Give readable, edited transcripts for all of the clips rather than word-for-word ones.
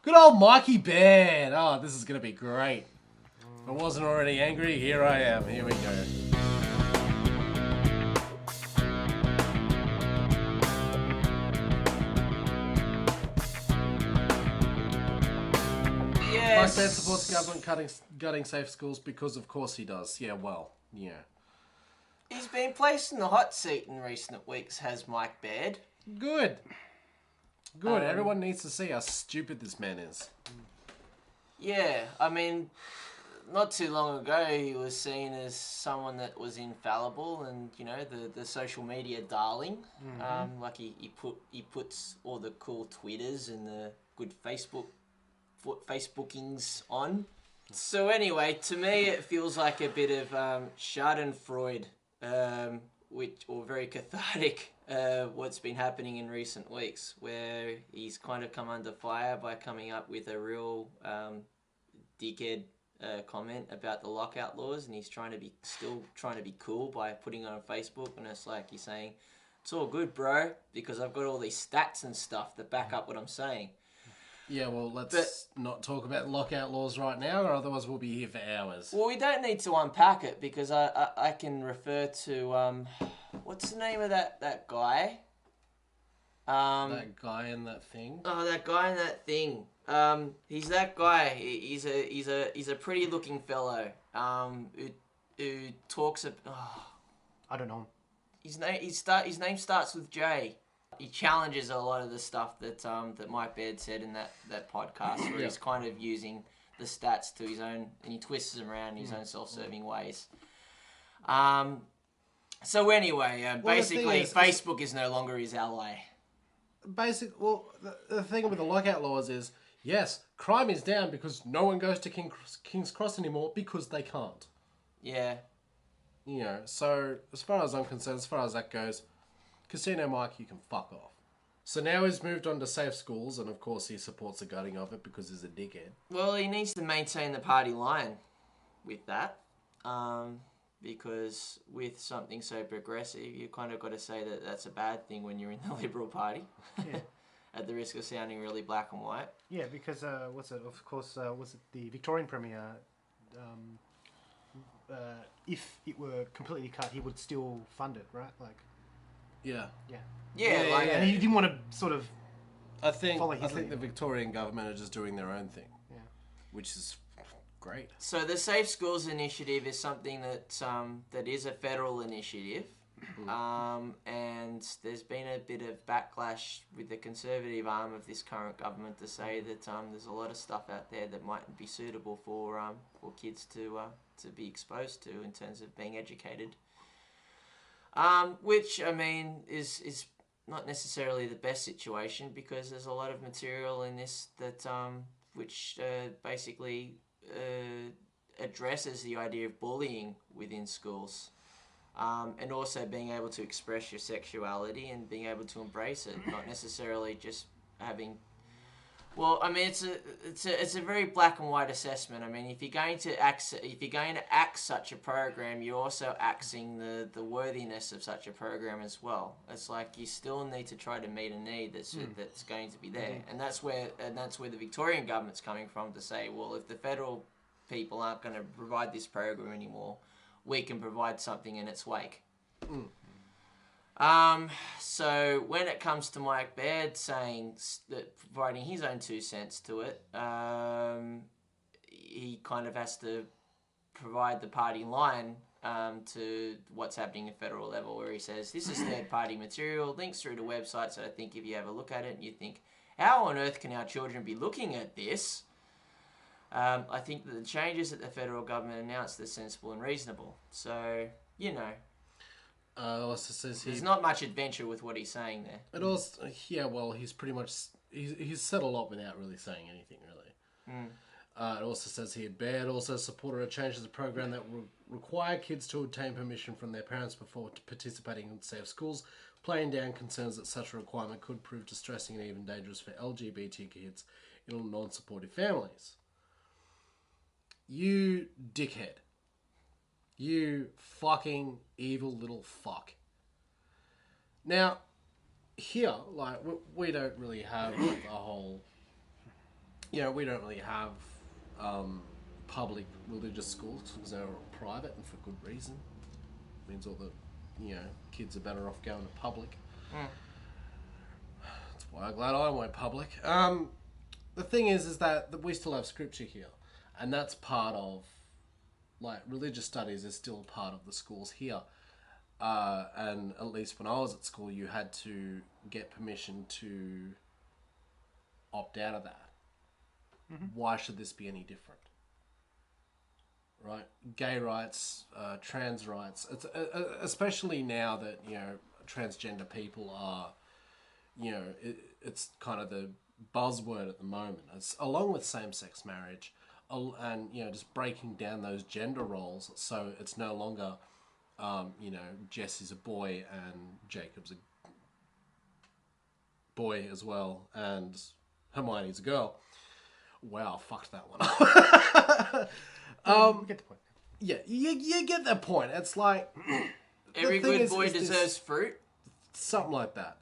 Good old Mikey Baird. Oh, this is going to be great. If I wasn't already angry, here I am. Here we go. Mike Baird supports the government gutting safe schools because of course he does. Yeah, well, yeah. He's been placed in the hot seat in recent weeks, has Mike Baird. Good. Everyone needs to see how stupid this man is. Yeah, I mean, not too long ago he was seen as someone that was infallible and, you know, the social media darling. Mm-hmm. Like he puts all the cool Twitters and the good Facebookings on. So anyway, to me it feels like a bit of Schadenfreude, or very cathartic, what's been happening in recent weeks, where he's kind of come under fire by coming up with a real dickhead comment about the lockout laws, and he's still trying to be cool by putting it on Facebook, and it's like he's saying, it's all good, bro, because I've got all these stats and stuff that back up what I'm saying. Yeah, well, let's not talk about lockout laws right now, or otherwise we'll be here for hours. Well, we don't need to unpack it, because I can refer to, what's the name of that guy? That guy in that thing? Oh, that guy in that thing. He's that guy. He's a pretty looking fellow, who talks I don't know. His name starts with J. He challenges a lot of the stuff that Mike Baird said in that podcast, where he's kind of using the stats to his own, and he twists them around in his own self-serving ways. So anyway, basically, Facebook is no longer his ally. The thing with the lockout laws is, yes, crime is down because no one goes to King's Cross anymore because they can't. Yeah. You know, so as far as I'm concerned, as far as that goes, Casino Mike, you can fuck off. So now he's moved on to safe schools, and of course he supports the gutting of it because he's a dickhead. Well, he needs to maintain the party line with that, because with something so progressive, you kind of got to say that that's a bad thing when you're in the Liberal Party, at the risk of sounding really black and white. Yeah, because was it the Victorian Premier? If it were completely cut, he would still fund it, right? Like. Yeah. And he didn't want to sort of. I think the Victorian government are just doing their own thing. Yeah. Which is great. So the Safe Schools initiative is something that is a federal initiative, and there's been a bit of backlash with the conservative arm of this current government to say that there's a lot of stuff out there that mightn't be suitable for kids to be exposed to in terms of being educated. Which, I mean, is not necessarily the best situation, because there's a lot of material in this that which basically addresses the idea of bullying within schools, and also being able to express your sexuality and being able to embrace it, not necessarily just having. Well, I mean, it's a very black and white assessment. I mean, if you're going to axe such a program, you're also axing the worthiness of such a program as well. It's like you still need to try to meet a need that's going to be there, and that's where the Victorian government's coming from to say, well, if the federal people aren't going to provide this program anymore, we can provide something in its wake. So when it comes to Mike Baird saying that, providing his own 2 cents to it, he kind of has to provide the party line to what's happening at federal level, where he says this is third-party material, links through to websites. So I think if you have a look at it and you think, how on earth can our children be looking at this? I think that the changes that the federal government announced are sensible and reasonable. So, you know. Also says there's not much adventure with what he's saying there. It also, he's pretty much he's said a lot without really saying anything, really. It also says here, Baird also supported a change to the program that will require kids to obtain permission from their parents before participating in safe schools, playing down concerns that such a requirement could prove distressing and even dangerous for LGBT kids in non-supportive families. You dickhead. You fucking evil little fuck. Now, here, like, we don't really have a whole we don't really have public religious schools because they're all private and for good reason. It means all the, kids are better off going to public. That's why I'm glad I went public. The thing is that we still have scripture here, and that's part of, like, religious studies is still part of the schools here. And at least when I was at school, you had to get permission to opt out of that. Why should this be any different? Right? Gay rights, trans rights, it's, especially now that, transgender people are, it's kind of the buzzword at the moment. It's along with same-sex marriage and, just breaking down those gender roles so it's no longer, Jesse's a boy and Jacob's a boy as well and Hermione's a girl. Wow, fucked that one up. We get the point. Yeah, you get the point. It's like... Every good boy deserves fruit. Something like that.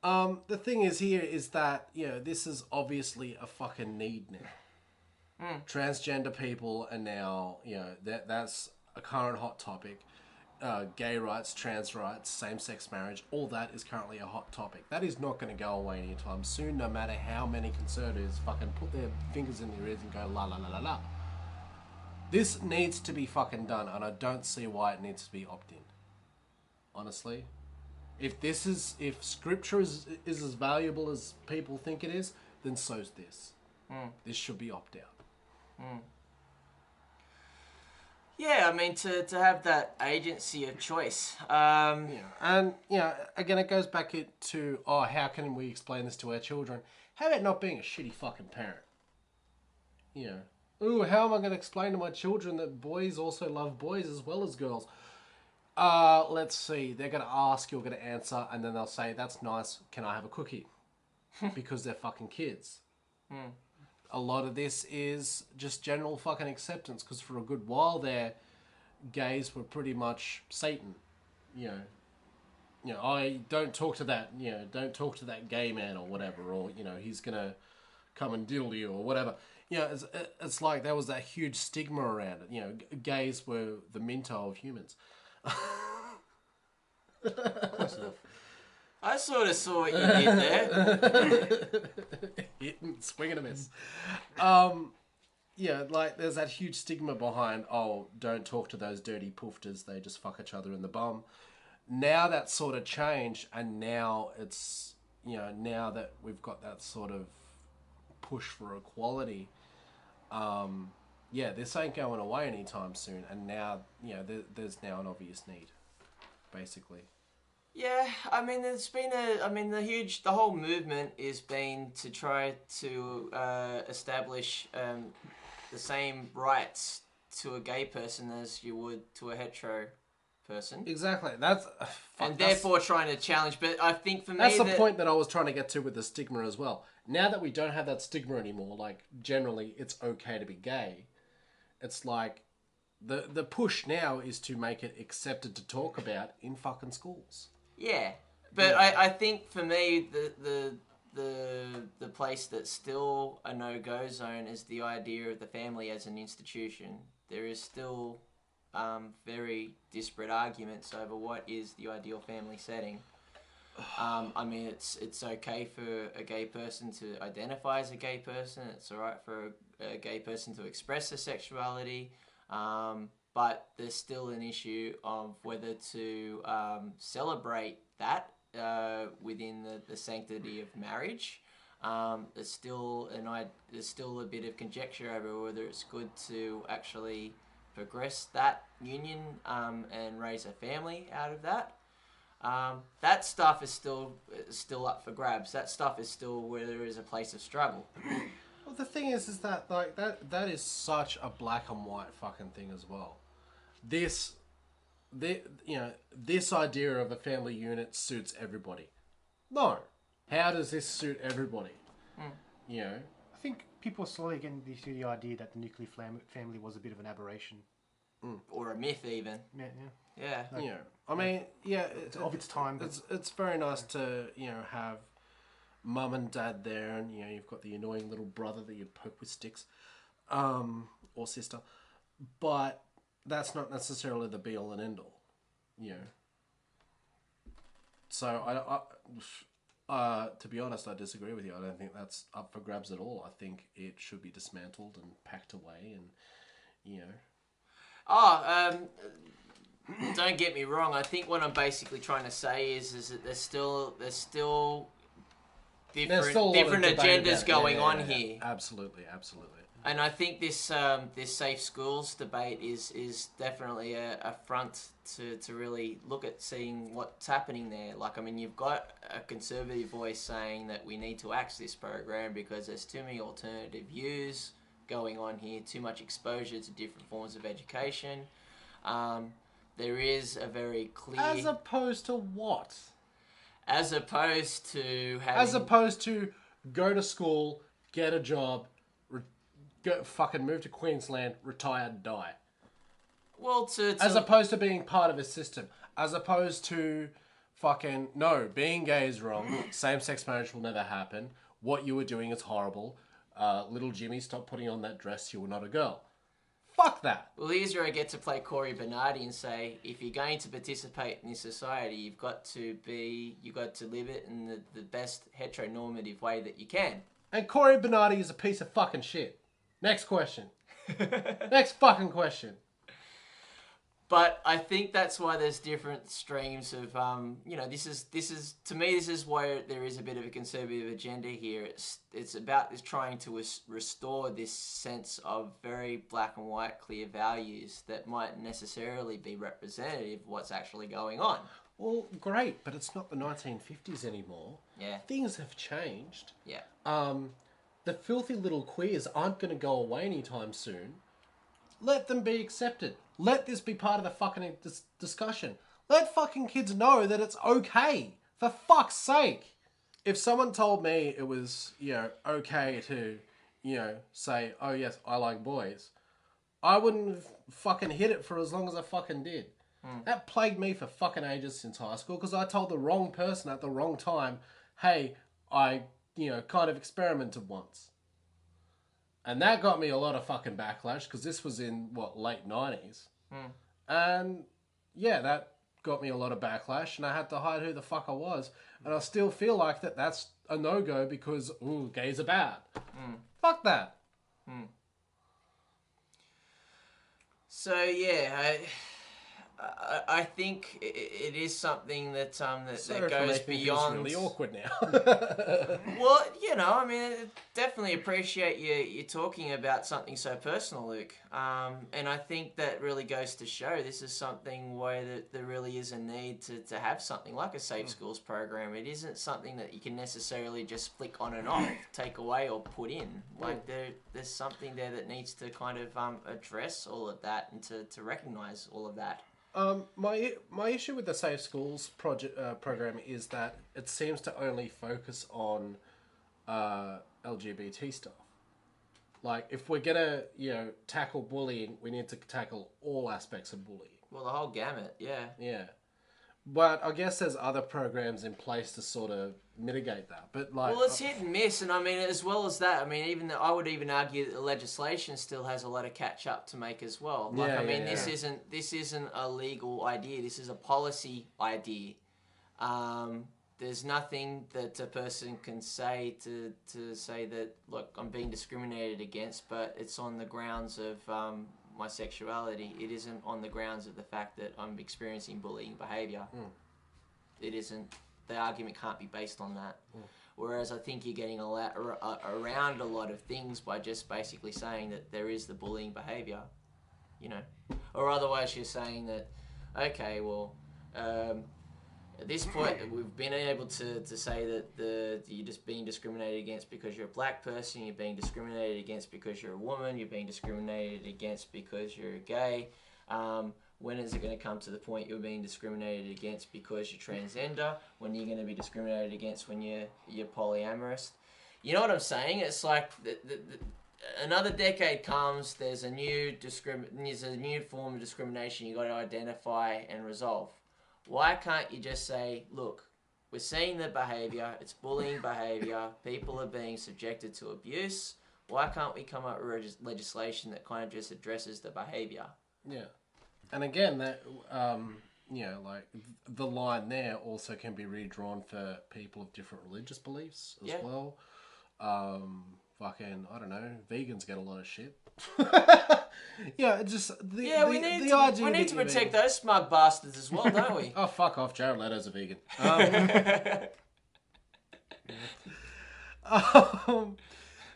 The thing is here is that, this is obviously a fucking need now. Transgender people are now, that's a current hot topic. Gay rights, trans rights, same-sex marriage, all that is currently a hot topic. That is not going to go away anytime soon, no matter how many conservatives fucking put their fingers in their ears and go la la la la la. This needs to be fucking done, and I don't see why it needs to be opt-in. Honestly. If scripture is as valuable as people think it is, then so's this. This should be opt-out. Yeah, I mean, to have that agency of choice. And, again, it goes back to, how can we explain this to our children? How about not being a shitty fucking parent? How am I going to explain to my children that boys also love boys as well as girls? Let's see. They're going to ask, you're going to answer, and then they'll say, that's nice, can I have a cookie? Because they're fucking kids. A lot of this is just general fucking acceptance, because for a good while there, gays were pretty much Satan. I don't talk to that, don't talk to that gay man or whatever, or, he's going to come and diddle you or whatever. It's like there was that huge stigma around it. Gays were the minto of humans. I sort of saw what you did there. Swing and a miss. Like there's that huge stigma behind, don't talk to those dirty poofters, they just fuck each other in the bum. Now that's sort of changed, and now it's, now that we've got that sort of push for equality, this ain't going away anytime soon, and now, there's now an obvious need, basically. Yeah, I mean, the whole movement is been to try to establish the same rights to a gay person as you would to a hetero person. Exactly. Therefore trying to challenge, but I think for me... That's the point that I was trying to get to with the stigma as well. Now that we don't have that stigma anymore, like, generally, it's okay to be gay, it's like, the push now is to make it accepted to talk about in fucking schools. Yeah, but I think for me the place that's still a no-go zone is the idea of the family as an institution. There is still very disparate arguments over what is the ideal family setting. I mean, it's okay for a gay person to identify as a gay person. It's alright for a gay person to express their sexuality. But there's still an issue of whether to celebrate that within the sanctity of marriage. There's still a bit of conjecture over whether it's good to actually progress that union and raise a family out of that. That stuff is still up for grabs. That stuff is still where there is a place of struggle. Well, the thing is that like that is such a black and white fucking thing as well. This idea of a family unit suits everybody. No. How does this suit everybody? I think people are slowly getting used to the idea that the nuclear family was a bit of an aberration. Or a myth, even. Yeah. I mean, it's of its time. It's very nice to have mum and dad there, and you've got the annoying little brother that you poke with sticks, or sister, but that's not necessarily the be all and end all, So to be honest, I disagree with you. I don't think that's up for grabs at all. I think it should be dismantled and packed away, and Don't get me wrong. I think what I'm basically trying to say is that there's still different agendas going on here. Absolutely. And I think this safe schools debate is definitely a front to really look at seeing what's happening there. Like, I mean, you've got a conservative voice saying that we need to axe this program because there's too many alternative views going on here, too much exposure to different forms of education. There is a very clear... As opposed to what? As opposed to having... As opposed to go to school, get a job, go fucking move to Queensland, retire, die. Well, as opposed to being part of a system. As opposed to fucking... No, being gay is wrong. Same-sex marriage will never happen. What you were doing is horrible. Little Jimmy, stop putting on that dress. You were not a girl. Fuck that. Well, here's where I get to play Corey Bernardi and say, if you're going to participate in this society, you've got to live it in the best heteronormative way that you can. And Corey Bernardi is a piece of fucking shit. Next question. Next fucking question. But I think that's why there's different streams of, this is to me, this is where there is a bit of a conservative agenda here. It's about trying to restore this sense of very black and white, clear values that might necessarily be representative of what's actually going on. Well, great, but it's not the 1950s anymore. Yeah. Things have changed. Yeah. The filthy little queers aren't going to go away anytime soon. Let them be accepted. Let this be part of the fucking discussion. Let fucking kids know that it's okay. For fuck's sake. If someone told me it was, okay to, say, oh yes, I like boys, I wouldn't have fucking hit it for as long as I fucking did. That plagued me for fucking ages since high school because I told the wrong person at the wrong time, hey, I, kind of experimented once. And that got me a lot of fucking backlash because this was in, late 90s. And, yeah, that got me a lot of backlash and I had to hide who the fuck I was. And I still feel like that's a no-go because, gays are bad. Fuck that. So, yeah, I think it is something that that goes beyond. Really awkward now. Well, definitely appreciate you talking about something so personal, Luke. And I think that really goes to show this is something where there really is a need to have something like a safe schools program. It isn't something that you can necessarily just flick on and off, take away or put in. Like there's something there that needs to kind of address all of that and to recognise all of that. My issue with the Safe Schools program is that it seems to only focus on LGBT stuff. Like, if we're gonna, tackle bullying, we need to tackle all aspects of bullying. Well, the whole gamut, yeah. Yeah. But I guess there's other programs in place to sort of mitigate that. But well, it's hit and miss, and as well as that, I would even argue that the legislation still has a lot of catch up to make as well. This isn't a legal idea. This is a policy idea. There's nothing that a person can say to say that, look, I'm being discriminated against, but it's on the grounds of my sexuality. It isn't on the grounds of the fact that I'm experiencing bullying behaviour. It isn't. The argument can't be based on that. Whereas I think you're getting around a lot of things by just basically saying that there is the bullying behaviour, or otherwise you're saying that, okay, well, at this point we've been able to say that you're just being discriminated against because you're a black person, you're being discriminated against because you're a woman, you're being discriminated against because you're gay. When is it going to come to the point you're being discriminated against because you're transgender? When are you going to be discriminated against when you're polyamorous? You know what I'm saying? It's like another decade comes, there's a new form of discrimination you got to identify and resolve. Why can't you just say, look, we're seeing the behaviour, it's bullying behaviour, people are being subjected to abuse. Why can't we come up with legislation that kind of just addresses the behaviour? Yeah. And again, that, like, the line there also can be redrawn for people of different religious beliefs as well. Fucking, I don't know, vegans get a lot of shit. Yeah, just we need to protect those smug bastards as well, don't we? Oh, fuck off, Jared Leto's a vegan.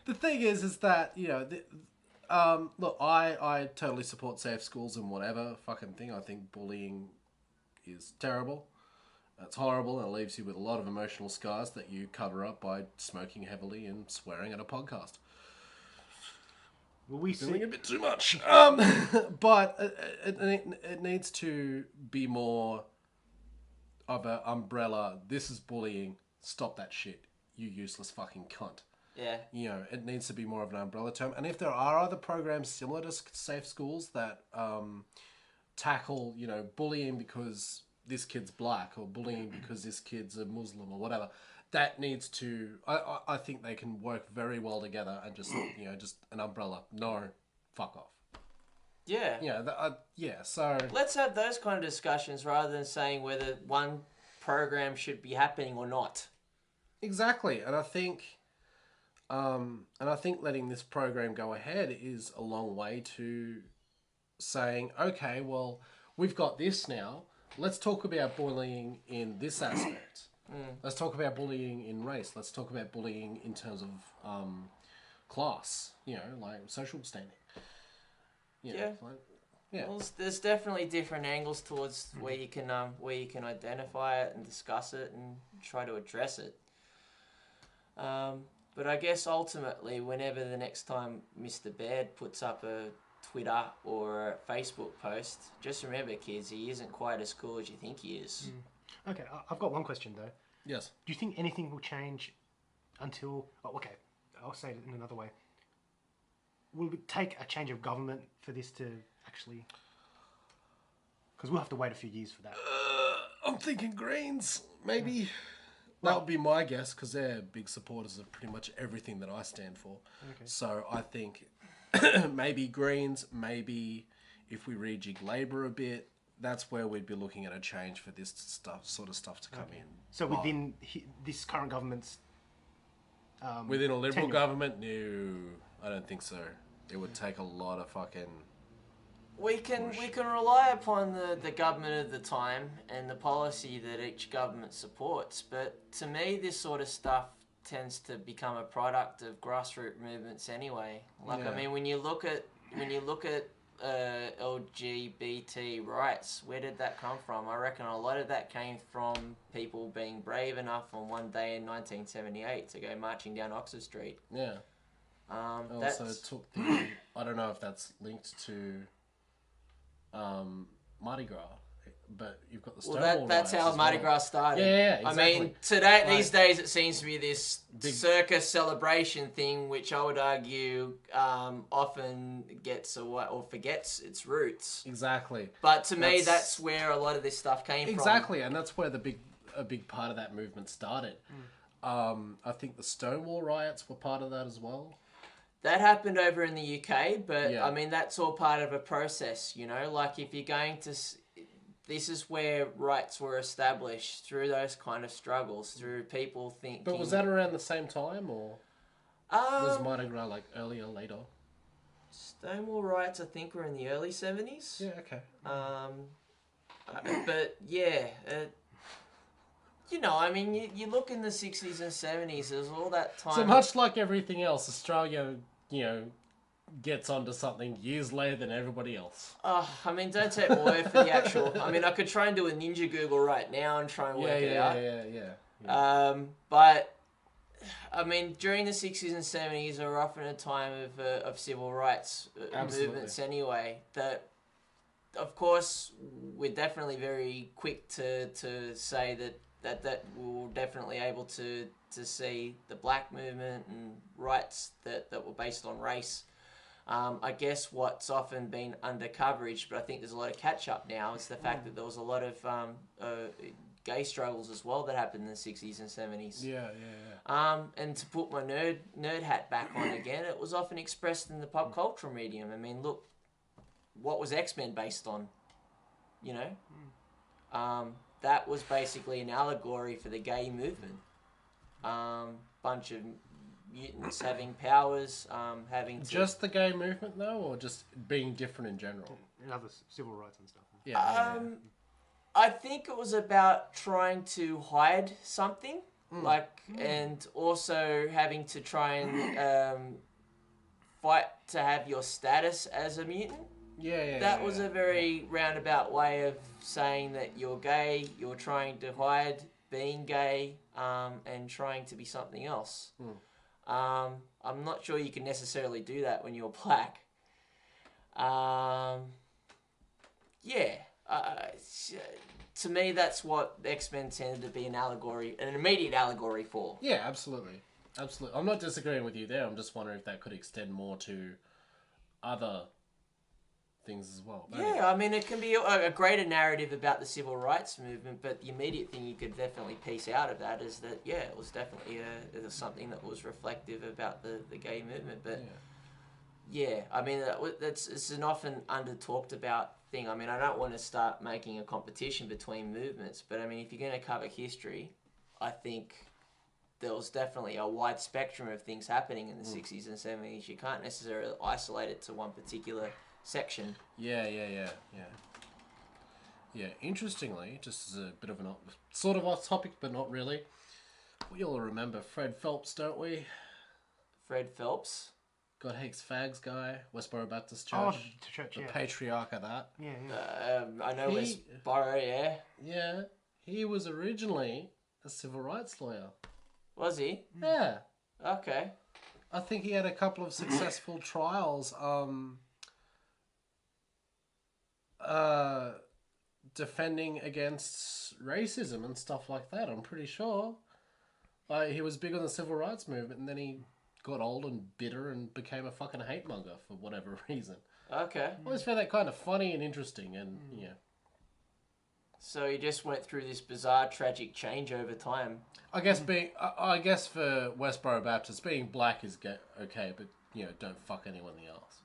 The thing is that, look, I totally support safe schools and whatever fucking thing. I think bullying is terrible. It's horrible, and it leaves you with a lot of emotional scars that you cover up by smoking heavily and swearing at a podcast. Will we Doing a bit too much. But it needs to be more of an umbrella. This is bullying. Stop that shit, you useless fucking cunt. Yeah. It needs to be more of an umbrella term. And if there are other programs similar to Safe Schools that tackle, bullying because this kid's black or bullying because this kid's a Muslim or whatever, that needs to... I think they can work very well together and just, just an umbrella. No, fuck off. Yeah. So... Let's have those kind of discussions rather than saying whether one program should be happening or not. Exactly. And I think letting this program go ahead is a long way to saying, okay, well, we've got this now. Let's talk about bullying in this aspect. Let's talk about bullying in race. Let's talk about bullying in terms of class, like social standing. Well, there's definitely different angles towards where you can identify it and discuss it and try to address it. But I guess ultimately, whenever the next time Mr. Baird puts up a Twitter or a Facebook post, just remember, kids, he isn't quite as cool as you think he is. Okay, I've got one question though. Yes. Do you think anything will change until... Oh, okay, I'll say it in another way. Will it take a change of government for this to actually... Because we'll have to wait a few years for that. I'm thinking Greens, maybe. That would be my guess, because they're big supporters of pretty much everything that I stand for. Okay. So I think maybe Greens, maybe if we rejig Labour a bit, that's where we'd be looking at a change for this sort of stuff to come in. So within this current government's within a Liberal tenure. government, no, I don't think so. It would take a lot of fucking... We can rely upon the government of the time and the policy that each government supports, but to me this sort of stuff tends to become a product of grassroots movements anyway. Like, I mean, when you look at LGBT rights, where did that come from? I reckon a lot of that came from people being brave enough on one day in 1978 to go marching down Oxford Street. Yeah. Also took the... I don't know if that's linked to Mardi Gras, but you've got the Stonewall that's how Mardi Gras started. Yeah, exactly. I mean, these days it seems to be this big circus celebration thing, which I would argue often gets away or forgets its roots. Exactly. But to me, that's where a lot of this stuff came from. Exactly, and that's where a big part of that movement started. I think the Stonewall riots were part of that as well. That happened over in the UK, but I mean, that's all part of a process, like if you're going to... This is where rights were established through those kind of struggles, through people thinking... But was that around the same time, or was Mardi Gras like earlier, later? Stonewall riots, I think, were in the early 70s. Yeah, okay. But yeah, I mean, you look in the 60s and 70s, there's all that time... So much like everything else, Australia, gets onto something years later than everybody else. I mean, don't take my word for the actual... I mean, I could try and do a ninja Google right now and try and work it out. Yeah. But, I mean, during the 60s and 70s are often a time of civil rights movements anyway, that... Of course, we're definitely very quick to say that we were definitely able to see the black movement and rights that were based on race. I guess what's often been under coverage, but I think there's a lot of catch up now, is the fact that there was a lot of gay struggles as well that happened in the 60s and 70s. Yeah, yeah, yeah. And to put my nerd hat back on again, it was often expressed in the pop cultural medium. I mean, look, what was X-Men based on? You know? That was basically an allegory for the gay movement. Bunch of mutants having powers, having to... Just the gay movement, though, or just being different in general? And other civil rights and stuff. Yeah. I think it was about trying to hide something, and also having to try and fight to have your status as a mutant. That was a very roundabout way of saying that you're gay, you're trying to hide being gay, and trying to be something else. I'm not sure you can necessarily do that when you're black. To me, that's what X-Men tended to be an immediate allegory for. Yeah, absolutely. Absolutely. I'm not disagreeing with you there. I'm just wondering if that could extend more to other things as well. But Yeah, I mean, it can be a greater narrative about the civil rights movement, but the immediate thing you could definitely piece out of that is that, yeah, it was definitely it was something that was reflective about the gay movement. But, yeah, I mean, it's an often under-talked about thing. I mean, I don't want to start making a competition between movements, but, I mean, if you're going to cover history, I think there was definitely a wide spectrum of things happening in the 60s and 70s. You can't necessarily isolate it to one particular section. Yeah. Interestingly, just as a bit of an sort of off topic, but not really. We all remember Fred Phelps, don't we? Fred Phelps. God Hates Fags guy, Westboro Baptist Church. Oh, the church, the patriarch of that. Yeah. I know Westboro, yeah. Yeah, he was originally a civil rights lawyer. Was he? Yeah. Okay. I think he had a couple of successful trials. Defending against racism and stuff like that. I'm pretty sure. He was big on the civil rights movement, and then he got old and bitter and became a fucking hate monger for whatever reason. Okay. I always found that kind of funny and interesting, and yeah. So he just went through this bizarre, tragic change over time. I guess for Westboro Baptist, being black is okay, but don't fuck anyone else.